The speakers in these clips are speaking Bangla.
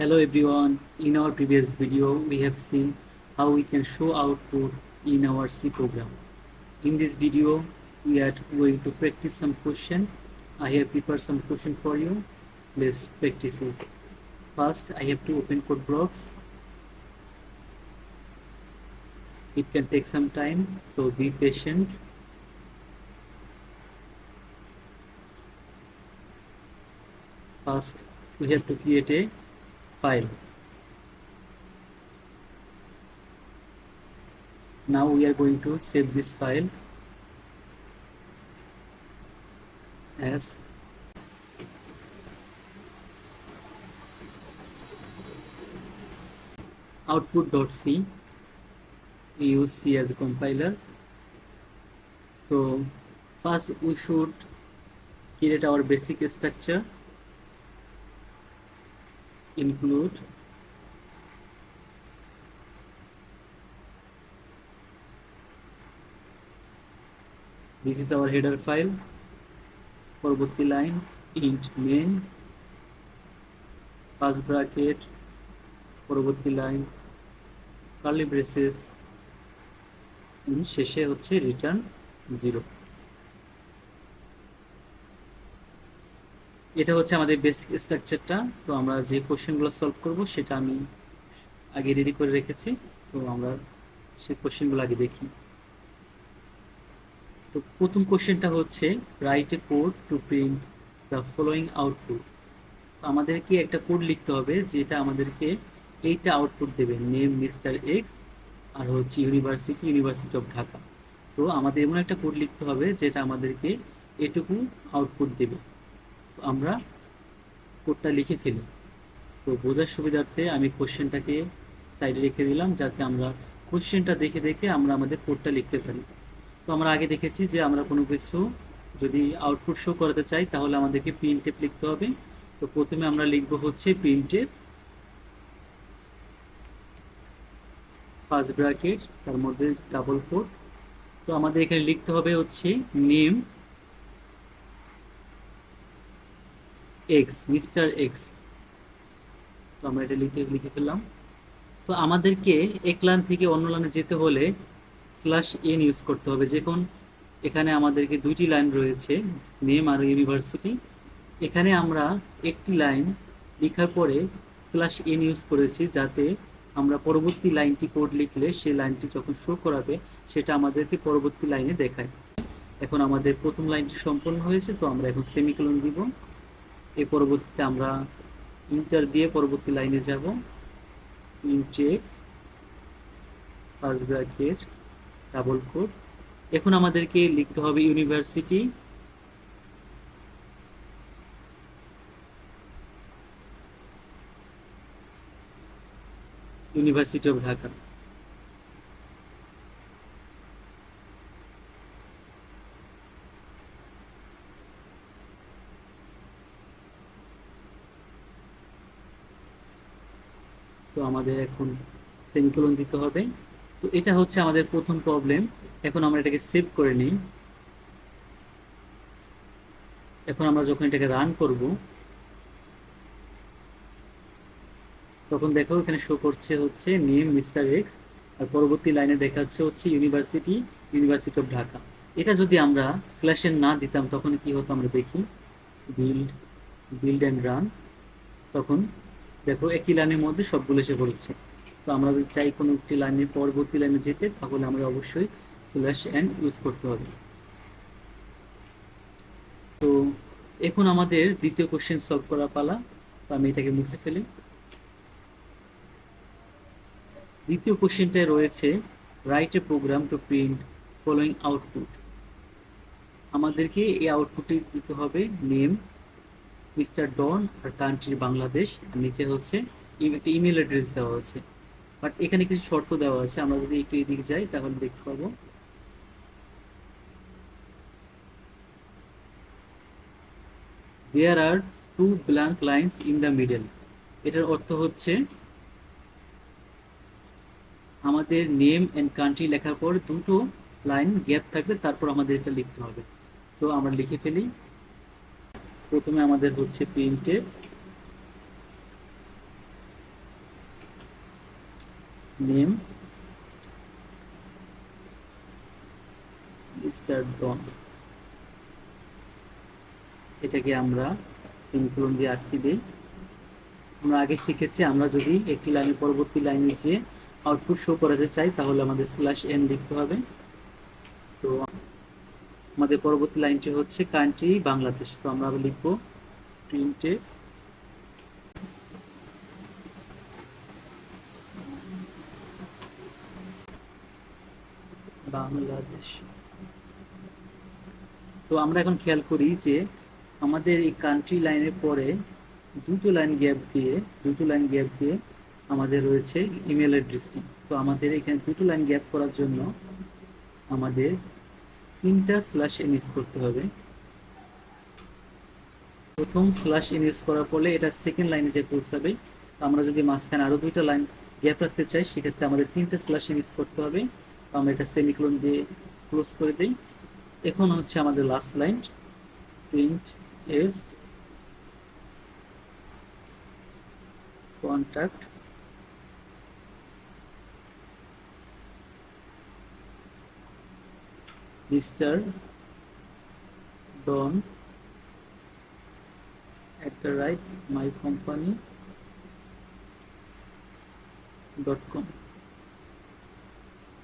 Hello everyone, in our previous video we have seen how we can show output in our C program. In this video we are going to practice some question. I have prepared some question for you. Let's practice it. First I have to open code blocks. It can take some time, so be patient. First we have to create a file. Now we are going to save this file as output.c. We use C as a compiler. So first we should create our basic structure. Include this is our header file, পরবর্তী line int main, first bracket, পরবর্তী line curly braces, শেষে হচ্ছে return 0. এটা হচ্ছে আমাদের বেসিক স্ট্রাকচারটা। তো আমরা যে কোশ্চেনগুলো সলভ করব সেটা আমি আগে রেডি করে রেখেছি, তো আমরা সেই কোশ্চেনগুলো আগে দেখি। তো প্রথম কোশ্চেনটা হচ্ছে write a code to print the following output. তো আমাদেরকে একটা কোড লিখতে হবে যেটা আমাদেরকে এইটা আউটপুট দেবে, নেম মিস্টার এক্স আর হচ্ছে ইউনিভার্সিটি অফ ঢাকা। তো আমাদের এমন একটা কোড লিখতে হবে যেটা আমাদেরকে এটুকু আউটপুট দেবে। আমরা কোডটা লিখে ফেলি। তো বোঝার সুবিধার্থে আমি কোশ্চেনটাকে সাইডে রেখে দিলাম যাতে আমরা কোশ্চেনটা দেখে দেখে আমরা আমাদের কোডটা লিখতে পারি। তো আমরা আগে দেখেছি যে আমরা কোনো কিছু যদি আউটপুট শো করাতে চাই তাহলে আমাদেরকে প্রিন্টএফ লিখতে হবে। তো প্রথমে আমরা লিখব হচ্ছে প্রিন্টএফ ফার্স্ট ব্র্যাকেট, তার মধ্যে ডাবল কোট। তো আমাদের এখানে লিখতে হবে হচ্ছে নেম এক্স, মিস্টার এক্স। তো আমরা এটা লিখে ফেললাম। তো আমাদেরকে এক লাইন থেকে অন্য লাইনে যেতে হলে /n ইউজ করতে হবে। যখন এখানে আমাদেরকে দুইটি লাইন রয়েছে, নেম আর ইউনিভার্সিটি, এখানে আমরা একটি লাইন লেখার পরে /n ইউজ করেছি যাতে আমরা পরবর্তী লাইনটি কোড লিখলে সেই লাইনটি যখন শো করাবে সেটা আমাদেরকে পরবর্তী লাইনে দেখায়। এখন আমাদের প্রথম লাইনটি সম্পূর্ণ হয়েছে, তো আমরা এখন সেমিকোলন দিব। এর পরবর্তীতে আমরা ইন্টার দিয়ে পরবর্তী লাইনে যাব। ইন্টেফ ফার্স্ট ব্র্যাকেট ডাবল কোট। এখন আমাদেরকে লিখতে হবে ইউনিভার্সিটি অফ ঢাকা। তো আমাদের এখন সেমিকোলন দিতে হবে। তো এটা হচ্ছে আমাদের প্রথম প্রবলেম। এখন আমরা এটাকে সেভ করে নিই। এখন আমরা যখন এটাকে রান করব তখন দেখো এখানে শো করছে হচ্ছে নেম মিস্টার এক্স আর পরবর্তী লাইনে দেখাচ্ছে হচ্ছে ইউনিভার্সিটি অফ ঢাকা। এটা যদি আমরা /n না দিতাম তখন কি হতো আমরা দেখি। বিল্ড অ্যান্ড রান, তখন দেখো একই লাইনের মধ্যে সবগুলো এসে পড়ছে। তো আমরা যদি চাই কোনো একটি লাইনের পরবর্তী লাইনে যেতে তাহলে আমরা অবশ্যই /n ইউজ করতে হবে। তো এখন আমাদের দ্বিতীয় কোশ্চেন সলভ করা পালা। তো আমি এটাকে মুছে ফেলি। দ্বিতীয় কোশ্চেনটায় রয়েছে write a program to print following output. আমাদেরকে এই আউটপুটটি দিতে হবে নেম মিস্টার ডন আর কান্ট্রি বাংলাদেশ, আর নিচে হচ্ছে একটা ইমেল অ্যাড্রেস দেওয়া আছে। বাট এখানে কিছু শর্ত দেওয়া আছে, আমরা যদি একটু এদিকে যাই তাহলে দেখতে পাবো। দেয়ার আর 2 blank lines in the middle। এটার অর্থ হচ্ছে আমাদের নেম এন্ড কান্ট্রি লেখার পর দুটো লাইন গ্যাপ থাকবে, তারপর আমাদের এটা লিখতে হবে। সো আমরা লিখে ফেলি। প্রথমে আমাদের হচ্ছে প্রিন্টএফ নেম মিস্টার ডন, এটাকে আমরা সেমিকোলন দিয়ে আটকে দিই। আমরা আগে শিখেছি আমরা যদি একটি লাইনের পরবর্তী লাইনে যে আউটপুট শো করাতে চাই তাহলে আমাদের স্ল্যাশ এন লিখতে হবে। তো আমাদের পরবর্তী লাইনটি হচ্ছে কান্ট্রি বাংলাদেশ, তো আমরা লিখব প্রিন্টএফ বাংলাদেশ। তো আমরা এখন খেয়াল করি যে আমাদের এই কান্ট্রি লাইনের পরে দুটো লাইন গ্যাপ দিয়ে আমাদের রয়েছে ইমেল অ্যাড্রেসটি। তো আমাদের এখানে দুটো লাইন গ্যাপ করার জন্য আমাদের 3টা স্ল্যাশ এন ইউজ করতে হবে। প্রথম স্ল্যাশ এন ইউজ করার পরে এটা সেকেন্ড লাইনে যে পৌঁছাবে। আমরা যদি মাঝখানে আরো দুইটা লাইন গ্যাপ রাখতে চাই সেক্ষেত্রে আমাদের 3টা স্ল্যাশ এন ইউজ করতে হবে। তো আমরা এটা সেমিকোলন দিয়ে ক্লোজ করে দিই। এখন হচ্ছে আমাদের last line, print F contact mister Don @mycompany.com।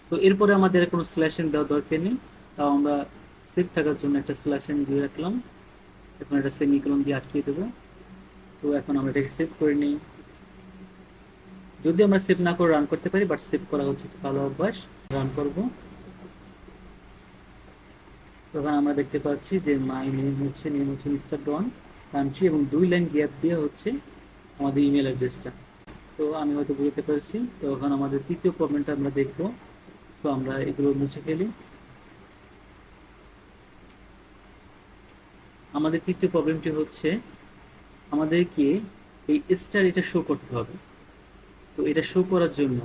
তো এরপরে আমাদের কোনো স্ল্যাশ এন দেওয়ার দরকার নেই, তাও আমরা সেভ থাকার জন্য একটা স্ল্যাশ এন দিয়ে রাখলাম। এখন এটা সেমিকোলন দিয়ে আটকিয়ে দেবো। তো এখন আমরা এটাকে সেভ করে নিই। যদি আমরা সেভ না করে রান করতে পারি, বাট সেভ করা হচ্ছে ভালো অভ্যাস। রান করব, তখন আমরা দেখতে পাচ্ছি যে মাই নেম হচ্ছে মিস্টার ডন, কান্ট্রি এবং 2 লাইন গ্যাপ দিয়ে হচ্ছে আমাদের ইমেল অ্যাড্রেসটা। তো আমি হয়তো বুঝতে পারছি। তো এখন আমাদের তৃতীয় প্রবলেমটা আমরা দেখব। তো আমরা এগুলো মুছে ফেলি। আমাদের তৃতীয় প্রবলেমটি হচ্ছে আমাদেরকে এই স্টার এটা শো করতে হবে। তো এটা শো করার জন্য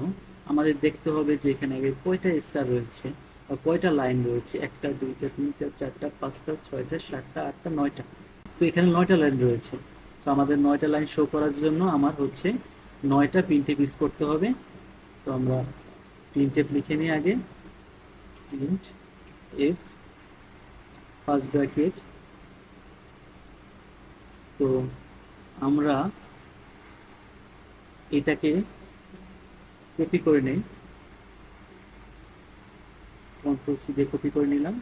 আমাদের দেখতে হবে যে এখানে কয়টা স্টার রয়েছে বা কয়টা লাইন রয়েছে, 1টা 2টা 3টা 4টা 5টা 6টা 7টা 8টা 9টা। তো এখানে 9টা লাইন রয়েছে। তো আমাদের 9টা লাইন শো করার জন্য আমার হচ্ছে 9টা প্রিন্টএফ ইউজ করতে হবে। তো আমরা প্রিন্টএফ লিখে নিই আগে, প্রিন্ট এফ ফার্স্ট ব্র্যাকেট। তো আমরা এটাকে কপি করে নেই, কন্ট্রোল সি দিয়ে কপি করে নিলাম।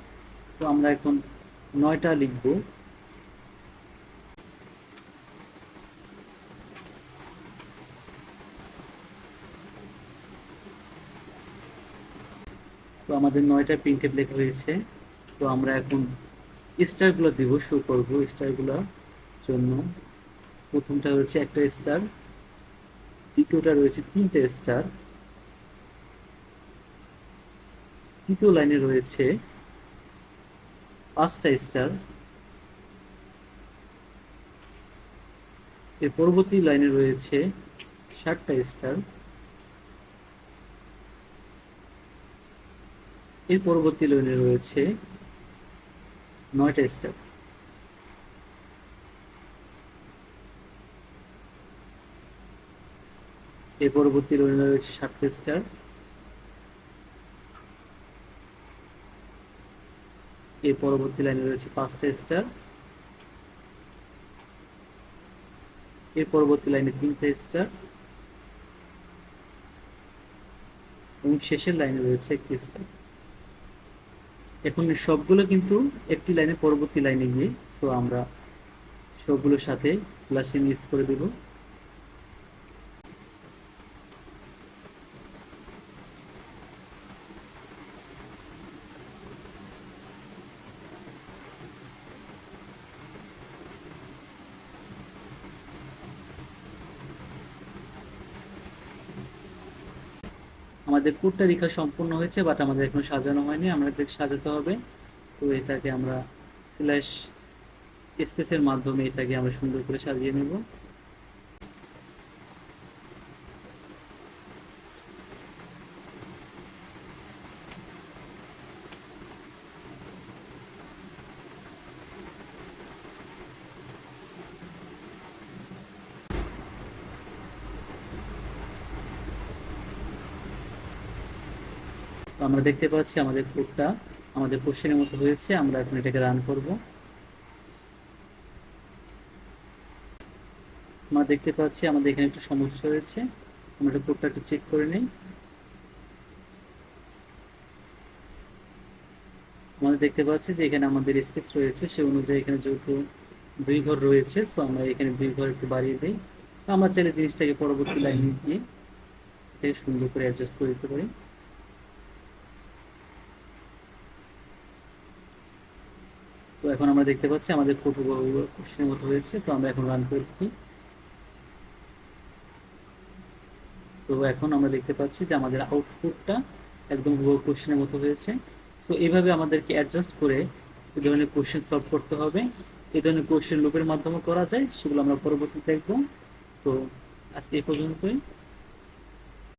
তো আমরা এখন 9টা লিখব। তো আমাদের 9টা প্রিন্টএফ লেখা হয়েছে। তো আমরা এখন স্টারগুলো দিব, শো করব স্টারগুলোর জন্য। প্রথমটা হচ্ছে একটা স্টার, দ্বিতীয়টা রয়েছে 3টে স্টার, তৃতীয় লাইনে রয়েছে 5টা স্টার, এর পরবর্তী লাইনে রয়েছে 7টা স্টার, এর পরবর্তী লাইনে রয়েছে 9টা স্টার। এর পরবর্তী লাইনে রয়েছে 7টা স্টার, এর পরবর্তী লাইনে রয়েছে 5টা স্টার, এর পরবর্তী লাইনে 3টা স্টার এবং শেষের লাইনে রয়েছে 1টি স্টার। এখন সবগুলো কিন্তু একটি লাইনে পরবর্তী লাইনে গিয়ে, তো আমরা সবগুলোর সাথে স্ল্যাশিং ইউজ করে দেব। আমাদের কোডটা লেখা সম্পূর্ণ হয়েছে, বাট আমাদের এখনো সাজানো হয়নি, আমাদের সাজাতে হবে। তো এটাকে আমরা স্ল্যাশ স্পেসের মাধ্যমে এটাকে আমরা সুন্দর করে সাজিয়ে নেব। তো আমরা দেখতে পাচ্ছি আমাদের কোডটা আমাদের কোশ্চেনের মতো হয়েছে। আমরা এখন এটাকে রান করব। আমরা দেখতে পাচ্ছি আমাদের এখানে একটু সমস্যা হয়েছে। আমরা কোডটা একটু চেক করে নিই। আমাদের দেখতে পাচ্ছি যে এখানে আমাদের স্পেস রয়েছে, সে অনুযায়ী এখানে যেহেতু 2 ঘর রয়েছে, সো আমরা এখানে 2 ঘর একটু বাড়িয়ে দিই। তো আমরা চাইলে জিনিসটাকে পরবর্তী লাইনে গিয়ে এটাকে সুন্দর করে অ্যাডজাস্ট করে দিতে পারি। তো এখন আমরা দেখতে পাচ্ছি আমাদের কোড কোশ্চেনের মতো হয়েছে। তো আমরা এখন রান করছি। তো এখন আমরা দেখতে পাচ্ছি যে আমাদের আউটপুটটা একদম কোশ্চেনের মতো হয়েছে। তো এইভাবে আমাদেরকে অ্যাডজাস্ট করে এই ধরনের কোশ্চেন সলভ করতে হবে। এই ধরনের কোশ্চেন লুপের মাধ্যমে করা যায়, সেগুলো আমরা পরবর্তীতে দেখব। তো আজকে এই পর্যন্তই।